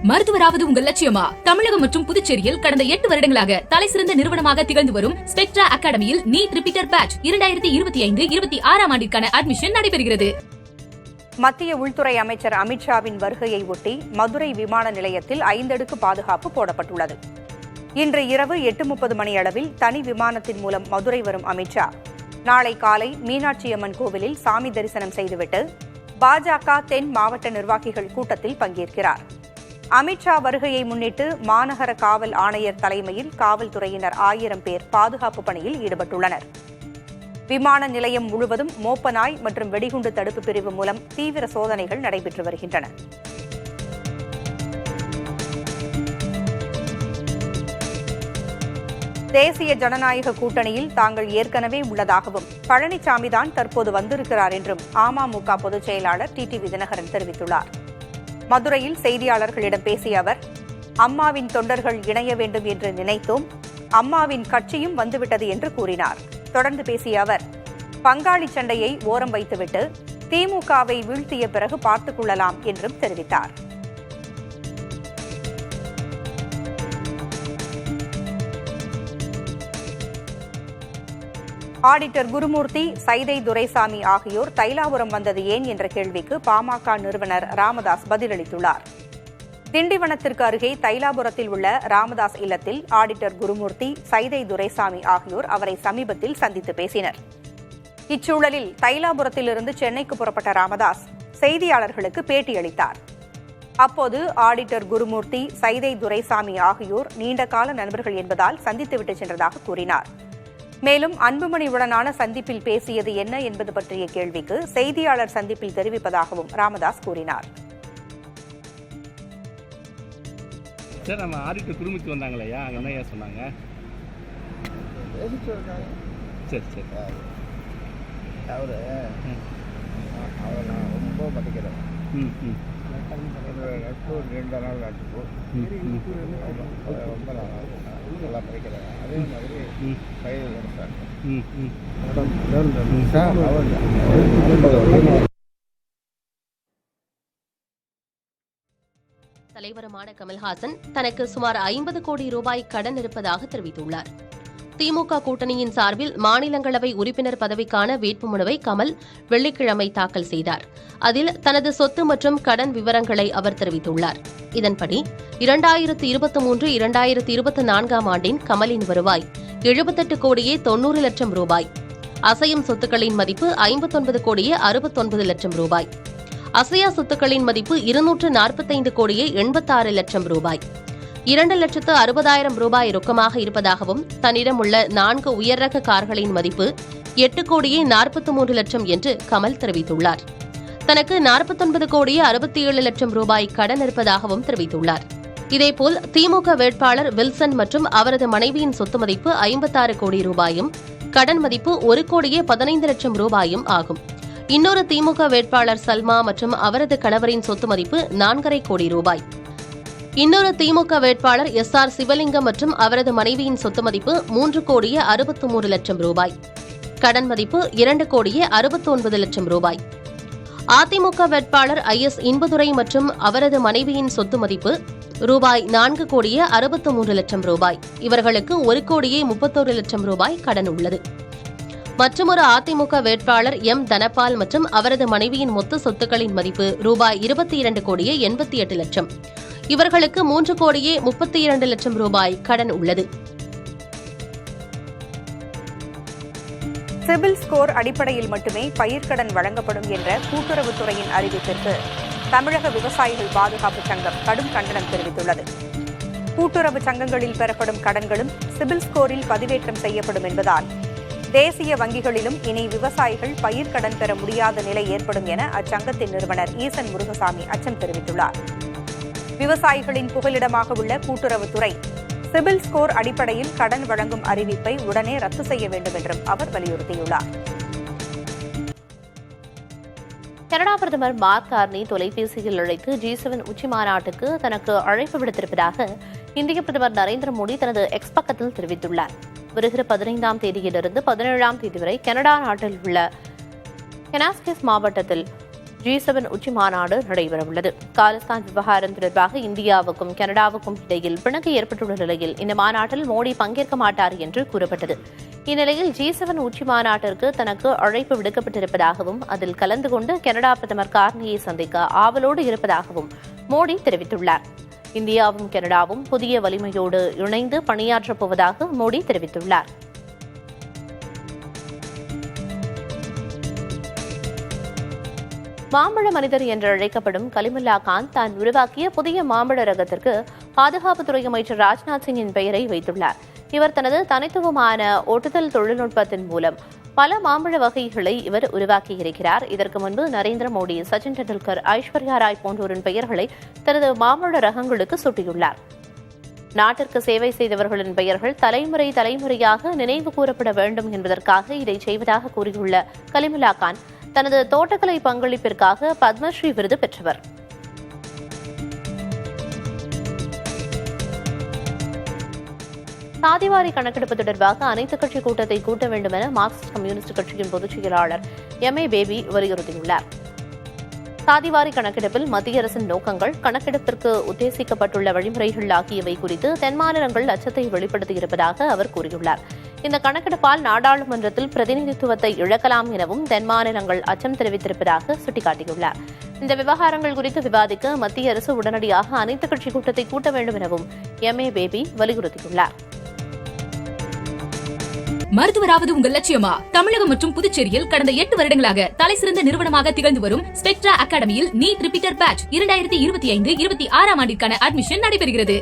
மருத்துவராவது உங்கள் லட்சியமா? தமிழகம் மற்றும் புதுச்சேரியில் கடந்த 8 வருடங்களாக தலைசிறந்த நிறுவனமாக திகழ்ந்து வரும் ஸ்பெக்ட்ரா அகாடமியில் நீட் ரிப்பீட்டர் பேட்ச் 2025-26 ஆண்டிற்கான அட்மிஷன் நடைபெறுகிறது. மத்திய உள்துறை அமைச்சர் அமித்ஷாவின் வருகையை ஒட்டி மதுரை விமான நிலையத்தில் 5 அடுக்கு பாதுகாப்பு போடப்பட்டுள்ளது. இன்று இரவு 8:30 மணியளவில் தனி விமானத்தின் மூலம் மதுரை வரும் அமித்ஷா நாளை காலை மீனாட்சியம்மன் கோவிலில் சாமி தரிசனம் செய்துவிட்டு பாஜக தென் மாவட்ட நிர்வாகிகள் கூட்டத்தில் பங்கேற்கிறார். அமித்ஷா வருகையை முன்னிட்டு மாநகர காவல் ஆணையர் தலைமையில் காவல்துறையினர் 1000 பேர் பாதுகாப்பு பணியில் ஈடுபட்டுள்ளனர். விமான நிலையம் முழுவதும் மோப்ப நாய் மற்றும் வெடிகுண்டு தடுப்பு பிரிவு மூலம் தீவிர சோதனைகள் நடைபெற்று வருகின்றன. தேசிய ஜனநாயக கூட்டணியில் தாங்கள் ஏற்கனவே உள்ளதாகவும் பழனிசாமிதான் தற்போது வந்திருக்கிறார் என்றும் அமமுக பொதுச் செயலாளர் டிடிவி தினகரன் தெரிவித்துள்ளார். மதுரையில் செய்தியாளர்களிடம் பேசிய அவர், அம்மாவின் தொண்டர்கள் இணைய வேண்டும் என்று நினைத்தோம், அம்மாவின் கட்சியும் வந்துவிட்டது என்று கூறினார். தொடர்ந்து பேசிய அவர், பங்காளி சண்டையை ஓரம் வைத்துவிட்டு திமுகவை வீழ்த்திய பிறகு பார்த்துக் கொள்ளலாம் என்றும் தெரிவித்தார். ஆடிட்டர் குருமூர்த்தி, சைதை துரைசாமி ஆகியோர் தைலாபுரம் வந்தது ஏன் என்ற கேள்விக்கு பாமக நிறுவனர் ராமதாஸ் பதிலளித்துள்ளார். திண்டிவனத்திற்கு அருகே தைலாபுரத்தில் உள்ள ராமதாஸ் இல்லத்தில் ஆடிட்டர் குருமூர்த்தி, சைதை துரைசாமி ஆகியோர் அவரை சமீபத்தில் சந்தித்து பேசினர். இச்சூழலில் தைலாபுரத்திலிருந்து சென்னைக்கு புறப்பட்ட ராமதாஸ் செய்தியாளர்களுக்கு பேட்டியளித்தார். அப்போது ஆடிட்டர் குருமூர்த்தி, சைதை துரைசாமி ஆகியோர் நீண்டகால நண்பர்கள் என்பதால் சந்தித்துவிட்டு சென்றதாக கூறினார். மேலும் அன்புமணியுடனான சந்திப்பில் பேசியது என்ன என்பது பற்றிய கேள்விக்கு செய்தியாளர் சந்திப்பில் தெரிவிப்பதாகவும் ராமதாஸ் கூறினார். சார், நம்ம ஆடிட்டர் குருமூர்த்தி வந்தாங்களையா, என்ன சொன்னாங்க? சரி சரி. அவரை நான் ரொம்ப மதிக்கிறேன். நட்பு 2 நாள் நட்பு ரொம்ப நல்லா படிக்கிறேன். அதே மாதிரி தலைவருமான கமல்ஹாசன் தனக்கு சுமார் 50 கோடி ரூபாய் கடன் இருப்பதாக தெரிவித்துள்ளார். திமுக கூட்டணியின் சார்பில் மாநிலங்களவை உறுப்பினர் பதவிக்கான வேட்புமனுவை கமல் வெள்ளிக்கிழமை தாக்கல் செய்தார். அதில் தனது சொத்து மற்றும் கடன் விவரங்களை அவர் தெரிவித்துள்ளார். இதன்படி 2023-2024 ஆண்டின் கமலின் வருவாய் 78 கோடியே 90 லட்சம் ரூபாய், அசையும் சொத்துக்களின் மதிப்பு 59 கோடியே 69 லட்சம் ரூபாய், அசையா சொத்துக்களின் மதிப்பு 245 கோடியே 86 லட்சம் ரூபாய், 2,60,000 ரூபாய் ரொக்கமாக இருப்பதாகவும் தன்னிடம் உள்ள 4 உயர்ரக கார்களின் மதிப்பு 8 கோடியே 43 லட்சம் என்று கமல் தெரிவித்துள்ளார். தனக்கு 49 கோடியே 67 லட்சம் ரூபாய் கடன் இருப்பதாகவும் தெரிவித்துள்ளார். இதேபோல் திமுக வேட்பாளர் வில்சன் மற்றும் அவரது மனைவியின் சொத்து மதிப்பு 56 கோடி ரூபாயும் கடன் மதிப்பு 1 கோடியே 15 லட்சம் ரூபாயும் ஆகும். இன்னொரு திமுக வேட்பாளர் சல்மா மற்றும் அவரது கணவரின் சொத்து மதிப்பு 4,5 கோடி ரூபாய். இன்னொரு திமுக வேட்பாளர் SR சிவலிங்கம் மற்றும் அவரது மனைவியின் சொத்து மதிப்பு 3 கோடியே 63 லட்சம் ரூபாய், கடன் மதிப்பு 2 கோடியே 69 லட்சம் ரூபாய். அதிமுக வேட்பாளர் IS இன்பதுரை மற்றும் அவரது மனைவியின் சொத்து மதிப்பு ரூபாய் 4 கோடியே 63 லட்சம் ரூபாய். இவர்களுக்கு 1 கோடியே 31 லட்சம் ரூபாய் கடன் உள்ளது. மற்றொரு அதிமுக வேட்பாளர் M தனபால் மற்றும் அவரது மனைவியின் மொத்த சொத்துக்களின் மதிப்பு ரூபாய் 22 கோடியே 88 லட்சம். இவர்களுக்கு 3 கோடியே 32 லட்சம் ரூபாய் கடன் உள்ளது. சிபில் ஸ்கோர் அடிப்படையில் மட்டுமே பயிர்க்கடன் வழங்கப்படும் என்ற கூட்டுறவுத்துறையின் அறிவிப்பிற்கு தமிழக விவசாயிகள் பாதுகாப்பு சங்கம் கடும் கண்டனம் தெரிவித்துள்ளது. கூட்டுறவு சங்கங்களில் பெறப்படும் கடன்களும் சிபில் ஸ்கோரில் பதிவேற்றம் செய்யப்படும் என்பதால் தேசிய வங்கிகளிலும் இனி விவசாயிகள் பயிர்க்கடன் பெற முடியாத நிலை ஏற்படும் என அச்சங்கத்தின் நிறுவனர் ஈசன் முருகசாமி அச்சம் தெரிவித்துள்ளார். விவசாயிகளின் புகலிடமாக உள்ள கூட்டுறவுத்துறை சிபில் ஸ்கோர் அடிப்படையில் கடன் வழங்கும் அறிவிப்பை உடனே ரத்து செய்ய வேண்டும் என்றும் அவர் வலியுறுத்தியுள்ளார். கனடா பிரதமர் மார்க் கார்னி தொலைபேசியில் அழைத்து G7 உச்சி மாநாட்டுக்கு தனக்கு அழைப்பு விடுத்திருப்பதாக இந்திய பிரதமர் நரேந்திர மோடி தனது எக்ஸ் பக்கத்தில் தெரிவித்துள்ளார். வருகிற 15ஆம் தேதியிலிருந்து 17ஆம் தேதி வரை கனடா நாட்டில் உள்ள கெனாஸ்கேஸ் மாவட்டத்தில் G7 உச்சி மாநாடு நடைபெறவுள்ளது. காலிஸ்தான் விவகாரம் தொடர்பாக இந்தியாவுக்கும் கனடாவுக்கும் இடையில் பிணக்கு ஏற்பட்டுள்ள நிலையில் இந்த மாநாட்டில் மோடி பங்கேற்க மாட்டார் என்று கூறப்பட்டது. இந்நிலையில் G7 உச்சி மாநாட்டிற்கு தனக்கு அழைப்பு விடுக்கப்பட்டிருப்பதாகவும் அதில் கலந்து கொண்டு கனடா பிரதமர் கார்னியை சந்திக்க ஆவலோடு இருப்பதாகவும் மோடி தெரிவித்துள்ளார். இந்தியாவும் கனடாவும் புதிய வலிமையோடு இணைந்து பணியாற்றப் போவதாக மோடி தெரிவித்துள்ளார். மாம்பழ மனிதர் என்று அழைக்கப்படும் கலிமுல்லா கான் தான் உருவாக்கிய புதிய மாம்பழ ரகத்திற்கு பாதுகாப்புத்துறை அமைச்சர் ராஜ்நாத் சிங்கின் பெயரை வைத்துள்ளார். இவர் தனது தனித்துவமான ஒட்டுதல் தொழில்நுட்பத்தின் மூலம் பல மாம்பழ வகைகளை இவர் உருவாக்கியிருக்கிறார். இதற்கு முன்பு நரேந்திர மோடி, சச்சின் டெண்டுல்கர், ஐஸ்வர்யா ராய் போன்றோரின் பெயர்களை தனது மாம்பழ ரகங்களுக்கு சூட்டியுள்ளார். நாட்டிற்கு சேவை செய்தவர்களின் பெயர்கள் தலைமுறையாக நினைவு கூறப்பட வேண்டும் என்பதற்காக இதை செய்வதாக கூறியுள்ள கலிமுல்லா கான் தனது தோட்டக்கலை பங்களிப்பிற்காக பத்மஸ்ரீ விருது பெற்றவர். சாதிவாரி கணக்கெடுப்பு தொடர்பாக அனைத்துக் கட்சி கூட்டத்தை கூட்ட வேண்டும் என மார்க்சிஸ்ட் கம்யூனிஸ்ட் கட்சியின் பொதுச் செயலாளர் M.A. பேபி வலியுறுத்தியுள்ளார். சாதிவாரி கணக்கெடுப்பில் மத்திய அரசின் நோக்கங்கள், கணக்கெடுப்பிற்கு உத்தேசிக்கப்பட்டுள்ள வழிமுறைகள் ஆகியவை குறித்து தென் மாநிலங்கள் அச்சத்தை வெளிப்படுத்தியிருப்பதாக அவர் கூறியுள்ளார். இந்த கணக்கெடுப்பால் நாடாளுமன்றத்தில் பிரதிநிதித்துவத்தை இழக்கலாம் எனவும் தென் மாநிலங்கள் அச்சம் தெரிவித்திருப்பதாக சுட்டிக்காட்டியுள்ளார். இந்த விவகாரங்கள் குறித்து விவாதிக்க மத்திய அரசு உடனடியாக அனைத்துக் கட்சி கூட்டத்தை கூட்ட வேண்டும் எனவும் M.A. பேபி வலியுறுத்தியுள்ளார். மருத்துவராவது உங்கள் லட்சியமா? தமிழகம் மற்றும் புதுச்சேரியில் கடந்த 8 வருடங்களாக தலைசிறந்த நிறுவனமாக திகழ்ந்து வரும் ஸ்பெக்ட்ரா அகாடமியில் நீட் ரிப்பீட்டர் பேட்ச் 2025-26 ஆண்டிற்கான அட்மிஷன் நடைபெறுகிறது.